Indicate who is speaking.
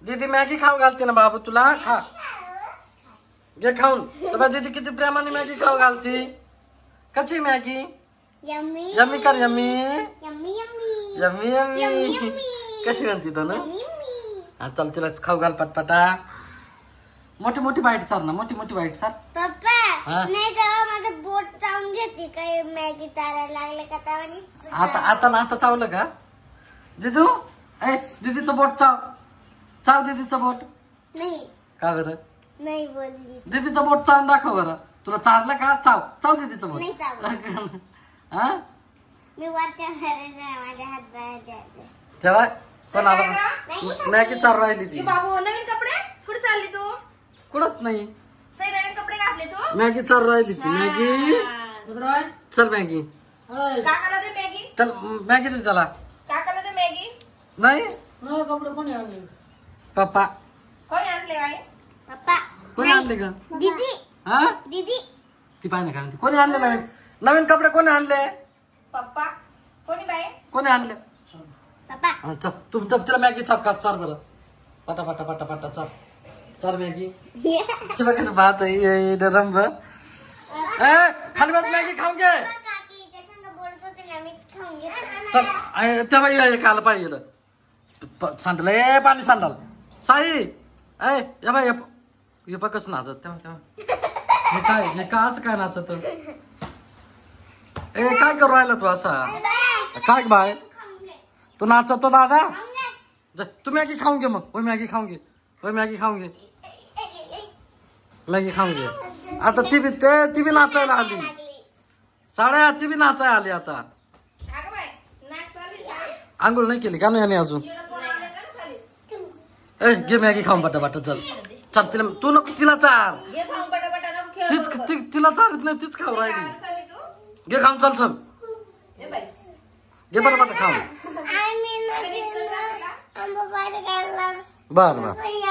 Speaker 1: दीदी मॅगी खाऊ घालते ना बाबू तुला खा घे खाऊन तर दीदी किती प्रेमाने मॅगी खाऊ घालती कशी मॅगी
Speaker 2: यम्मी
Speaker 1: यम्मी कर यम्मी
Speaker 2: यम्मी
Speaker 1: यम्मी यम्मी कशी म्हणती तर ना हा चल तिला खाऊ घाल पटपटा मोठी मोठी बाईट सर ना मोठी मोठी बाईट सर
Speaker 2: पप्पा नाही तेव्हा माझं बोट चावून घेते काय मॅगी चारायला लागले का तेव्हा
Speaker 1: आता आता ना आता चावलं का दीदू ए दीदीचं बोट चाव चाव दीदीचं बोट
Speaker 2: नाही
Speaker 1: का बरं
Speaker 2: नाही बोलली
Speaker 1: दीदीचं बोट चावून दाखव बरं तुला चावलं का चाव चाव दीदीचं बोट
Speaker 2: नाही चावलं
Speaker 1: हा
Speaker 2: मी वरच्या माझ्या हात बाहेर द्यायचे
Speaker 1: तेव्हा कोण आला मॅगी चार राहिली ती
Speaker 3: बाबू नवीन कपडे कुठे चालली तू
Speaker 1: कुठंच नाही
Speaker 3: सही नवीन कपडे घातले तू
Speaker 1: मॅगी चार राहिली ती मॅगी चल मॅगी
Speaker 3: काकाला दे मॅगी
Speaker 1: चल मॅगी दे त्याला
Speaker 3: काकाला दे मॅगी
Speaker 1: नाही
Speaker 4: कपडे कोणी आणले
Speaker 1: पप्पा
Speaker 3: कोणी आणले काय
Speaker 2: पप्पा
Speaker 1: कोणी आणले का
Speaker 2: दीदी
Speaker 1: हा
Speaker 2: दीदी
Speaker 1: ती पाहिजे काय म्हणते कोणी आणले नवीन नवीन कपडे कोणी आणले
Speaker 3: पप्पा कोणी बाई
Speaker 1: कोणी आणले
Speaker 2: पप्पा
Speaker 1: हा, चल तू तिला मॅगी चार चार बरं पटा पटा पटा पटा चार चार मॅगी ती बघ कसं बात आहे रंब खाली बस मॅगी खाऊन घे
Speaker 2: काकी त्यासंग बोलत होते ना मीच खाऊन घेते
Speaker 1: चल तेव्हा खायला पाहिजे सांडल ए पाणी सांडाल साई ए या बाई हे बघ कसं नाचत तेव्हा तेव्हा हे काय असं काय नाचत ए काय करू राहिला तू असा काय बाय तू नाचतो दादा तू मॅगी खाऊन घे मग होय मॅगी खाऊन घे होय मॅगी खाऊन घे मॅगी खाऊन घे आता ती बी नाचायला आली साड्या ती बी नाचायला आली आता
Speaker 3: अगं बाई नाच चालली
Speaker 1: आंघोळ नाही केली का नाही याने अजून ए घे मॅगी खाऊन बटा चल चल तिला तू नको तिला चार
Speaker 3: घे खाऊन पटापटा नको खेळ
Speaker 1: तिला चालत नाही तीच खाऊ राहिली
Speaker 3: चालली तू
Speaker 1: घे खाऊन चल चल
Speaker 3: ए बाई
Speaker 1: घे बरं खाऊन
Speaker 2: आम्ही ना आंबा बाहेर काढला
Speaker 1: बर बर